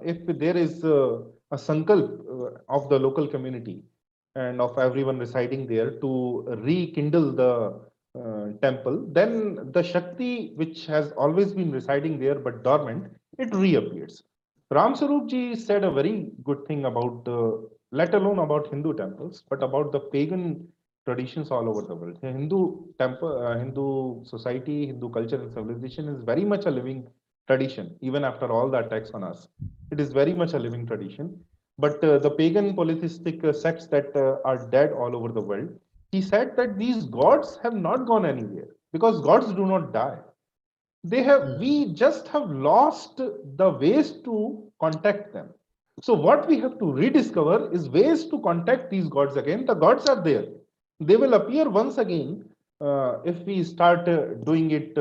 if there is a sankalp of the local community and of everyone residing there to rekindle the temple, then the Shakti, which has always been residing there but dormant, it reappears. Ram Sarup ji said a very good thing about, let alone about Hindu temples, but about the pagan traditions all over the world. The Hindu temple, Hindu society, Hindu culture and civilization is very much a living tradition, even after all the attacks on us. It is very much a living tradition. But the pagan polytheistic sects that are dead all over the world, he said that these gods have not gone anywhere because gods do not die. They have, we just have lost the ways to contact them. So what we have to rediscover is ways to contact these gods again. The gods are there. They will appear once again if we start doing it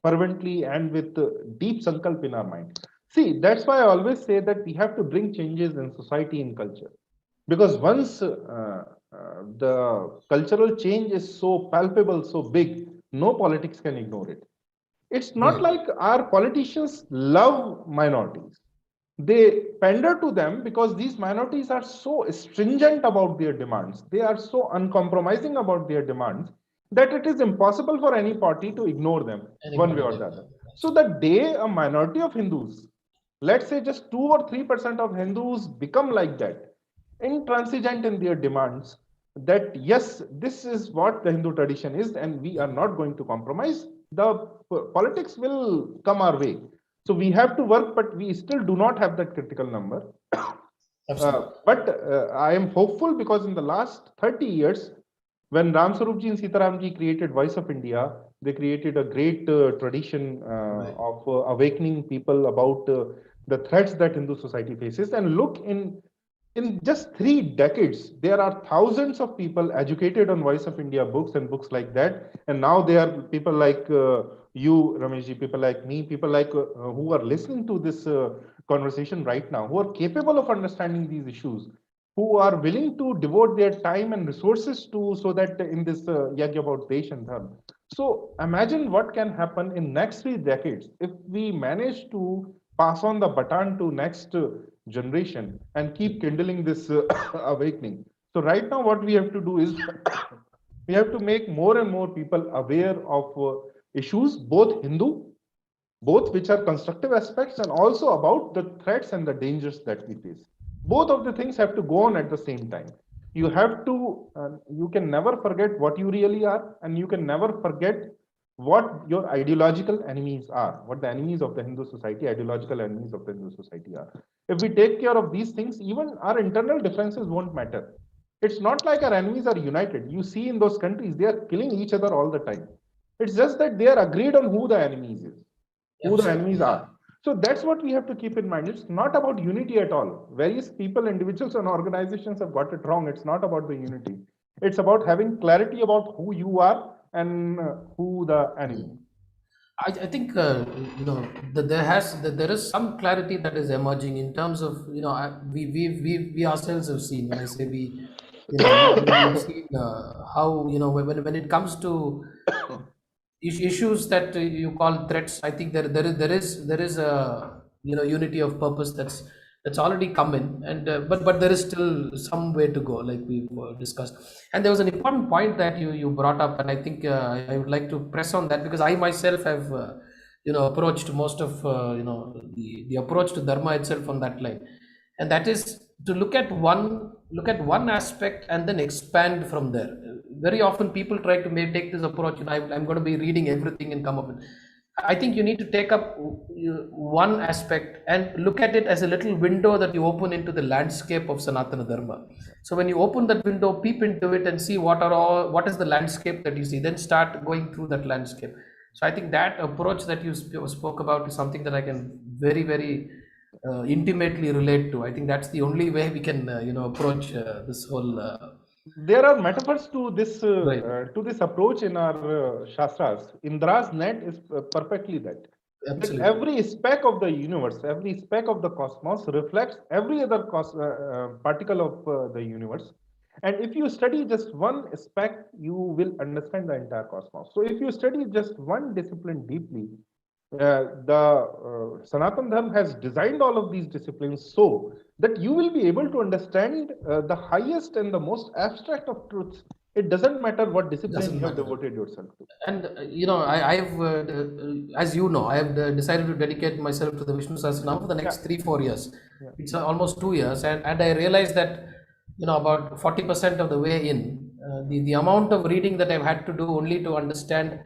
fervently and with deep sankalp in our mind. See, that's why I always say that we have to bring changes in society and culture. Because once the cultural change is so palpable, so big, no politics can ignore it. It's not Right. like our politicians love minorities. They pander to them because these minorities are so stringent about their demands. They are so uncompromising about their demands that it is impossible for any party to ignore them one way Anybody or like the other. that. So the day a minority of Hindus, let's say just 2 or 3% of Hindus become like that, intransigent in their demands, that yes, this is what the Hindu tradition is, and we are not going to compromise, the politics will come our way. So we have to work, but we still do not have that critical number. Absolutely. But I am hopeful because in the last 30 years, when Ram Sarupji and Sitaramji created Voice of India, they created a great tradition Right. of awakening people about the threats that Hindu society faces. And look, in just 3 decades, there are thousands of people educated on Voice of India books and books like that. And now there are people like you, Rameshji, people like me, people like who are listening to this conversation right now, who are capable of understanding these issues, who are willing to devote their time and resources to so that in this yag about Desh and Dharma. So imagine what can happen in next 3 decades if we manage to pass on the baton to next generation and keep kindling this awakening. So right now what we have to do is we have to make more and more people aware of issues, both Hindu, both which are constructive aspects and also about the threats and the dangers that we face. Both of the things have to go on at the same time. You have to, you can never forget what you really are, and you can never forget what your ideological enemies are, what the enemies of the Hindu society, ideological enemies of the Hindu society are. If we take care of these things, even our internal differences won't matter. It's not like our enemies are united. You see in those countries, they are killing each other all the time. It's just that they are agreed on who the enemies is, who the enemies Absolutely. are. So that's what we have to keep in mind. It's not about unity at all. Various people, individuals, and organizations have got it wrong. It's not about the unity. It's about having clarity about who you are and who the enemy. I think that there is some clarity that is emerging in terms of we ourselves have seen, when I say we, we've seen how, when it comes to issues that you call threats. I think there is a unity of purpose that's already come in, and but there is still some way to go, like we've discussed. And there was an important point that you brought up, and I think I would like to press on that, because I myself have approached most of the approach to Dharma itself on that line, and that is to look at one aspect and then expand from there. Very often people try to take this approach, I'm going to be reading everything and come up with. I think you need to take up one aspect and look at it as a little window that you open into the landscape of Sanatana Dharma. So when you open that window, peep into it and see what is the landscape that you see, then start going through that landscape. So I think that approach that you spoke about is something that I can very, very intimately relate to. I think that's the only way we can approach this whole There are metaphors Right. to this approach in our Shastras. Indra's net is perfectly that. That Absolutely. every speck of the universe, every speck of the cosmos reflects every other particle of the universe. And if you study just one speck, you will understand the entire cosmos. So if you study just one discipline deeply, the Sanatan Dharma has designed all of these disciplines so that you will be able to understand the highest and the most abstract of truths. It doesn't matter what discipline Doesn't you have matter. devoted yourself to. And I've as you know, I have decided to dedicate myself to the Vishnu Sahasranama for the Yeah, next 3 4 years. yeah. It's almost 2 years, and I realized that about 40% of the way in, the amount of reading that I've had to do only to understand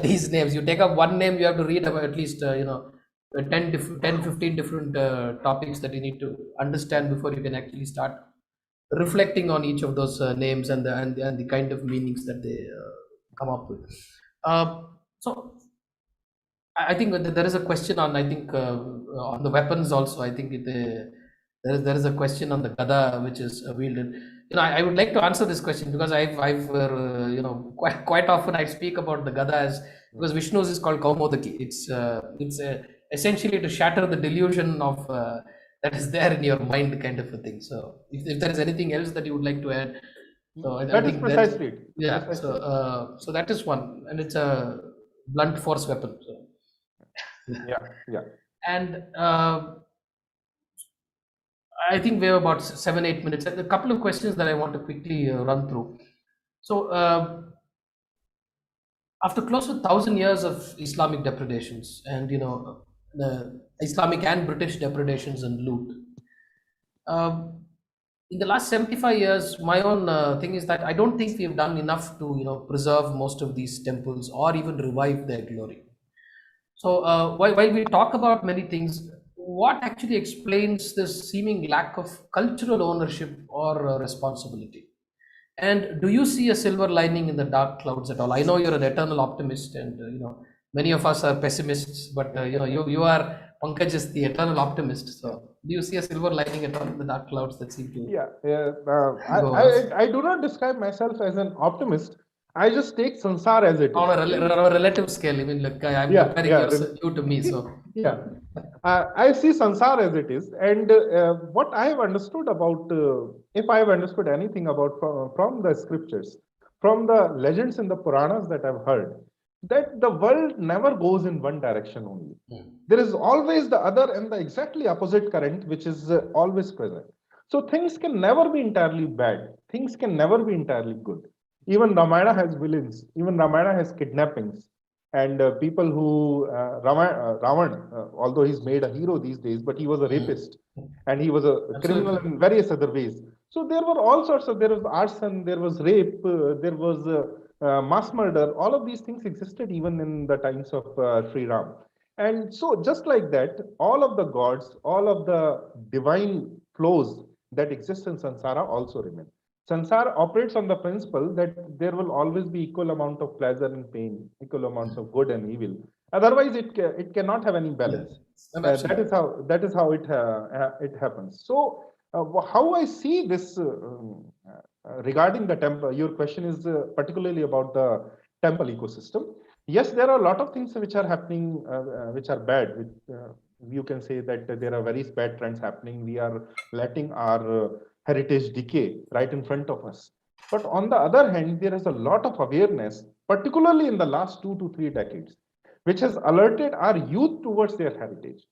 these names. You take up one name, you have to read about at least 10 15 different topics that you need to understand before you can actually start reflecting on each of those names and the kind of meanings that they come up with. So I think that there is a question on, I think, on the weapons also. I think there is a question on the gada which is wielded. I would like to answer this question because I've quite often I speak about the gada as, because Vishnu's is called Kaumodaki. It's essentially to shatter the delusion of that is there in your mind, kind of a thing. So if there is anything else that you would like to add, so I That is think that, precisely it. yeah. So Precisely. so that is one, and it's a blunt force weapon. So. Yeah, yeah. And I think we have about 7 8 minutes. A couple of questions that I want to quickly run through. So after close to 1,000 years of Islamic depredations, and the Islamic and British depredations and loot, in the last 75 years, my own thing is that I don't think we have done enough to preserve most of these temples or even revive their glory. So while we talk about many things, what actually explains this seeming lack of cultural ownership or responsibility? And do you see a silver lining in the dark clouds at all? I know you're an eternal optimist, and many of us are pessimists, but you are, Pankaj is the eternal optimist. Yeah. So do you see a silver lining at all in the dark clouds that seem to Yeah, go over us? I do not describe myself as an optimist. I just take sansar as it On is. a relative scale, I mean, like I'm Yeah, comparing yeah, you to me, so yeah. I see sansar as it is, and what I have understood about, if I have understood anything about from the scriptures, from the legends in the Puranas that I've heard, that the world never goes in one direction only. There is always the other and the exactly opposite current, which is always present. So things can never be entirely bad. Things can never be entirely good. Even Ramayana has villains. Even Ramayana has kidnappings and people who Ravan, although he's made a hero these days, but he was a rapist and he was a criminal absolutely. in various other ways. So there were all sorts of, there was arson, there was rape, there was mass murder. All of these things existed even in the times of Sri Ram. And so, just like that, all of the gods, all of the divine flows that exist in Sansara also remain. Sansara operates on the principle that there will always be equal amount of pleasure and pain, equal amounts of good and evil. Otherwise, it cannot have any Yeah, balance. absolutely. That is how it happens. So, how I see this regarding the temple, your question is particularly about the temple ecosystem. Yes, there are a lot of things which are happening, which are bad. Which, you can say that there are very bad trends happening. We are letting our heritage decay right in front of us. But on the other hand, there is a lot of awareness, particularly in the last 2 to 3 decades, which has alerted our youth towards their heritage.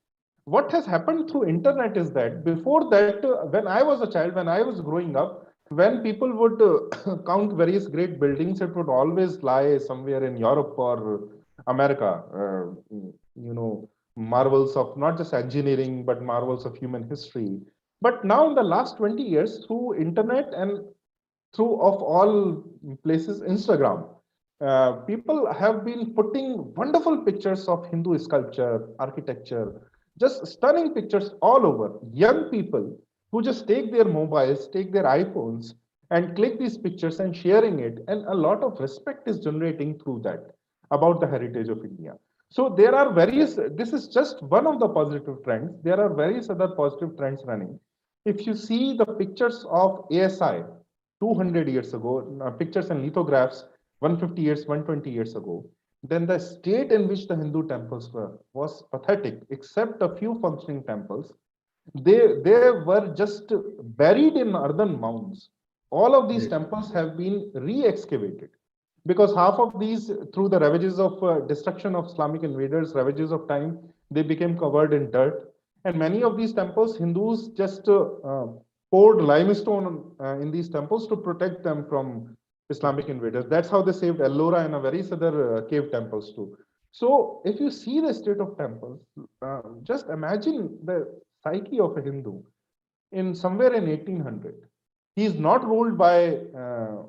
What has happened through internet is that before that, when I was a child, when I was growing up, when people would count various great buildings, it would always lie somewhere in Europe or America. Marvels of not just engineering, but marvels of human history. But now, in the last 20 years, through internet and through of all places, Instagram, people have been putting wonderful pictures of Hindu sculpture, architecture, just stunning pictures all over. Young people who just take their mobiles, take their iPhones, and click these pictures and sharing it, and a lot of respect is generating through that about the heritage of India. So there are various. This is just one of the positive trends. There are various other positive trends running. If you see the pictures of ASI, 200 years ago, pictures and lithographs 150 years, 120 years ago, then the state in which the Hindu temples were was pathetic, except a few functioning temples. They were just buried in earthen mounds. All of these Right. temples have been re-excavated because half of these, through the ravages of destruction of Islamic invaders, ravages of time, they became covered in dirt. And many of these temples, Hindus just poured limestone in these temples to protect them from Islamic invaders. That's how they saved Ellora and various other cave temples too. So, if you see the state of temples, just imagine the psyche of a Hindu in somewhere in 1800. He is not ruled by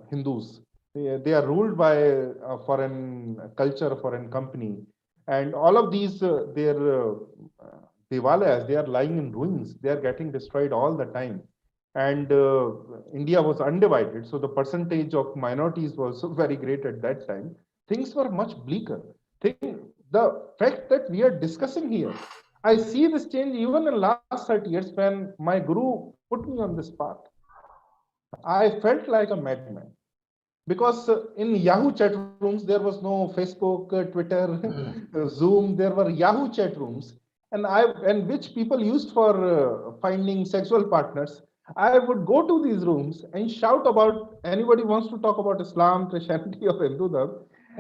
Hindus. They are ruled by a foreign culture, a foreign company, and all of these their devalayas, they are lying in ruins. They are getting destroyed all the time, and India was undivided, so the percentage of minorities was very great at that time. Things were much bleaker. The fact that we are discussing here, I see this change even in last 30 years when my guru put me on this path. I felt like a madman because in Yahoo chat rooms there was no Facebook, Twitter, Zoom. There were Yahoo chat rooms, and which people used for finding sexual partners. I would go to these rooms and shout about anybody wants to talk about Islam, Christianity, or Hinduism,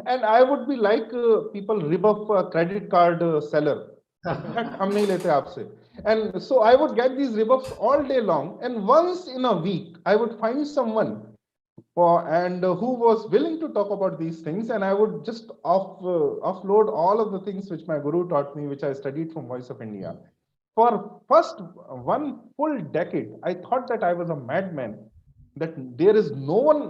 and I would be like people rebuff a credit card seller. हम नहीं लेते आपसे. And so I would get these rebuffs all day long, and once in a week I would find someone and who was willing to talk about these things, and I would just offload all of the things which my guru taught me, which I studied from Voice of India. For first one full decade, I thought that I was a madman, that there is no one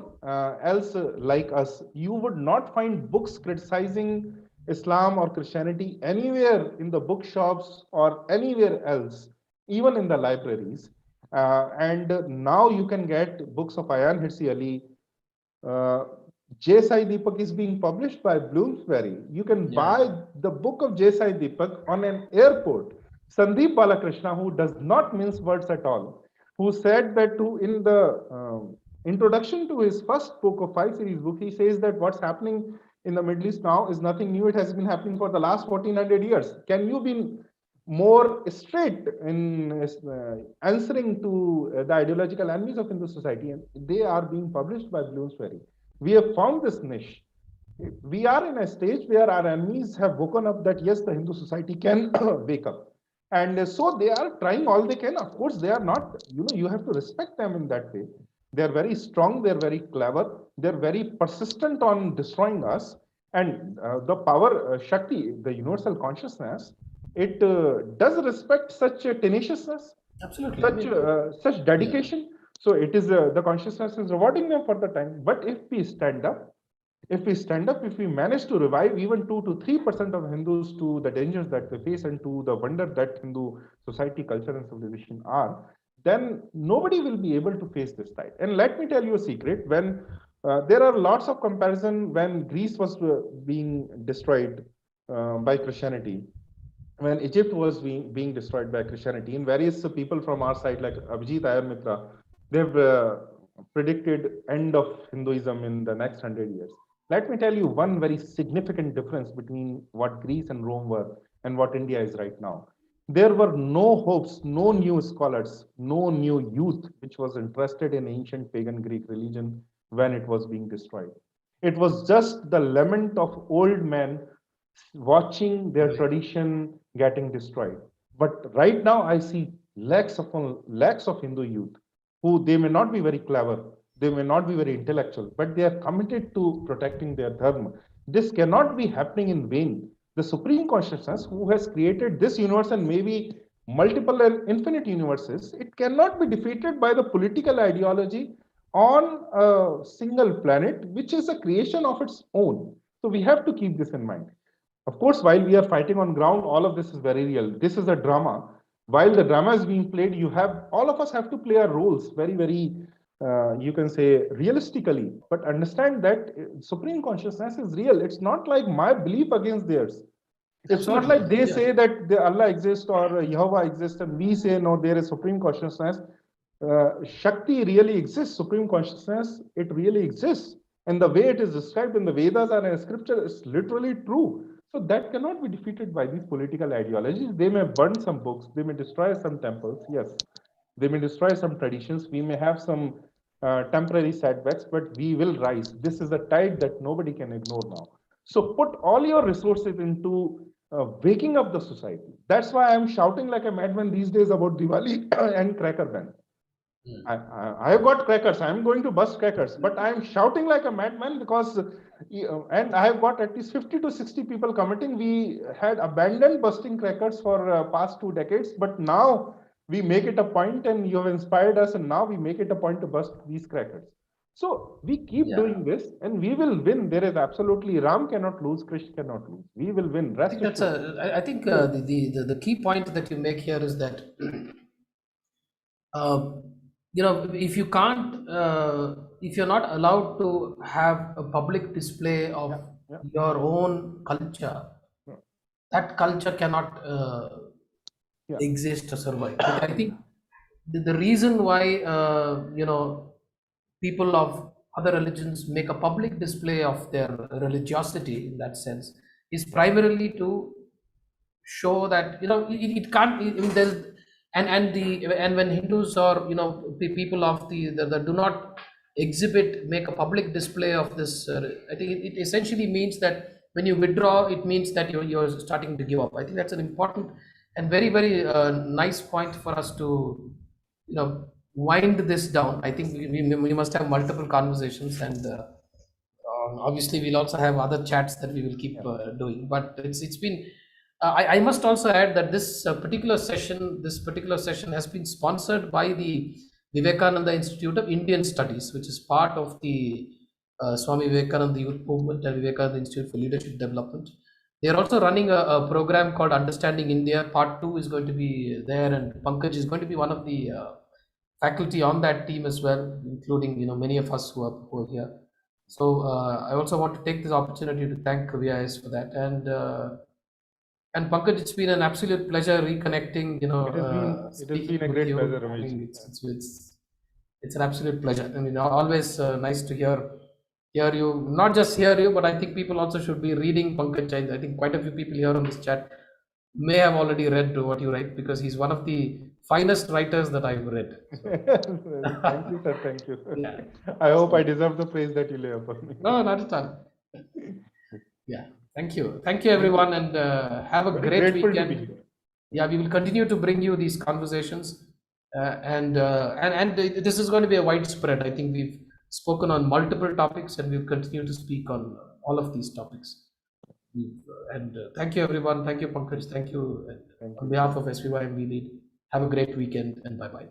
else like us. You would not find books criticizing Islam or Christianity anywhere in the bookshops or anywhere else, even in the libraries. And now you can get books of Ayan Hirsi Ali. uh, J. Sai Deepak is being published by Bloomsbury. You can Yeah. buy the book of J. Sai Deepak on an airport. Sandeep Balakrishna, who does not mince words at all, who said that in the introduction to his first book of 5 series book, he says that what's happening in the Middle East now is nothing new. It has been happening for the last 1400 years. Can you be more straight in answering to the ideological enemies of Hindu society? And they are being published by Bloomsbury. We have found this niche. We are in a stage where our enemies have woken up that yes, the Hindu society can wake up. And so they are trying all they can. Of course, they are not, you have to respect them in that way. They're very strong, they're very clever, they're very persistent on destroying us. And the power, Shakti, the universal consciousness, it does respect such tenaciousness, Absolutely. I such mean, such yeah. dedication. So it is the consciousness is rewarding them for the time. But if we manage to revive even 2 to 3% of Hindus to the dangers that they face and to the wonder that Hindu society, culture, and civilization are, then nobody will be able to face this tide. And let me tell you a secret: when there are lots of comparison when Greece was being destroyed by Christianity, when Egypt was being destroyed by Christianity, and various people from our side, like Abhijit Ayar Mitra, they've predicted end of Hinduism in the next 100 years. Let me tell you one very significant difference between what Greece and Rome were and what India is right now. There were no hopes, no new scholars, no new youth which was interested in ancient pagan Greek religion when it was being destroyed. It was just the lament of old men watching their Right. tradition getting destroyed. But right now, I see lakhs of Hindu youth who they may not be very clever, they may not be very intellectual, but they are committed to protecting their dharma. This cannot be happening in vain. The Supreme Consciousness, who has created this universe and maybe multiple and infinite universes, it cannot be defeated by the political ideology on a single planet, which is a creation of its own. So we have to keep this in mind. Of course, while we are fighting on ground, all of this is very real. This is a drama. While the drama is being played, all of us have to play our roles very, you can say, realistically. But understand that Supreme Consciousness is real. It's not like my belief against theirs. It's not Absolutely. like they Yeah. say that Allah exists or Jehovah exists, and we say no, there is Supreme Consciousness. Shakti really exists, supreme consciousness, it really exists. And the way it is described in the Vedas and in scripture is literally true. So that cannot be defeated by these political ideologies. They may burn some books, they may destroy some temples, yes. They may destroy some traditions. We may have some temporary setbacks, but we will rise. This is a tide that nobody can ignore now. So put all your resources into waking up the society. That's why I'm shouting like a madman these days about Diwali and cracker ban. I have got crackers. I'm going to bust crackers, but I'm shouting like a madman because, and I have got at least 50 to 60 people committing. We had abandoned busting crackers for past 2 decades, but now we make it a point, and you have inspired us, and now we make it a point to bust these crackers. So we keep doing this, and we will win. There is absolutely Ram cannot lose, Krishna cannot lose. We will win. I think that's I think the key point that you make here is that if you can't, if you're not allowed to have a public display of your own culture, that culture cannot exist or survive. But I think the reason why people of other religions make a public display of their religiosity in that sense is primarily to show that it can't. There's and when Hindus or people of the do not make a public display of this, I think it essentially means that when you withdraw, it means that you're starting to give up. I think that's an important and very very nice point for us to wind this down. I think we must have multiple conversations, and obviously we'll also have other chats that we will keep doing. But it's been. I must also add that this particular session has been sponsored by the Vivekananda Institute of Indian Studies, which is part of the Swami Vivekananda Youth Movement and Vivekananda Institute for Leadership Development. They are also running a program called Understanding India. Part 2 is going to be there, and Pankaj is going to be one of the faculty on that team as well, including many of us who are here. So I also want to take this opportunity to thank VIS for that, and Pankaj, it's been an absolute pleasure reconnecting. It has been a great pleasure, Ramesh. It's an absolute pleasure. I mean, always nice to hear you. Not just hear you, but I think people also should be reading Pankaj. I think quite a few people here on this chat may have already read what you write, because he's one of the finest writers that I've read. Thank you, sir. Thank you. Yeah. I hope I deserve the praise that you lay upon me. No, not at all. Yeah. Thank you everyone, and have a great weekend. Yeah, we will continue to bring you these conversations, and this is going to be a widespread. I think we've spoken on multiple topics, and we'll continue to speak on all of these topics. And thank you everyone. Thank you Pankaj. Thank you. On behalf of SVY and We Lead, have a great weekend, and bye bye.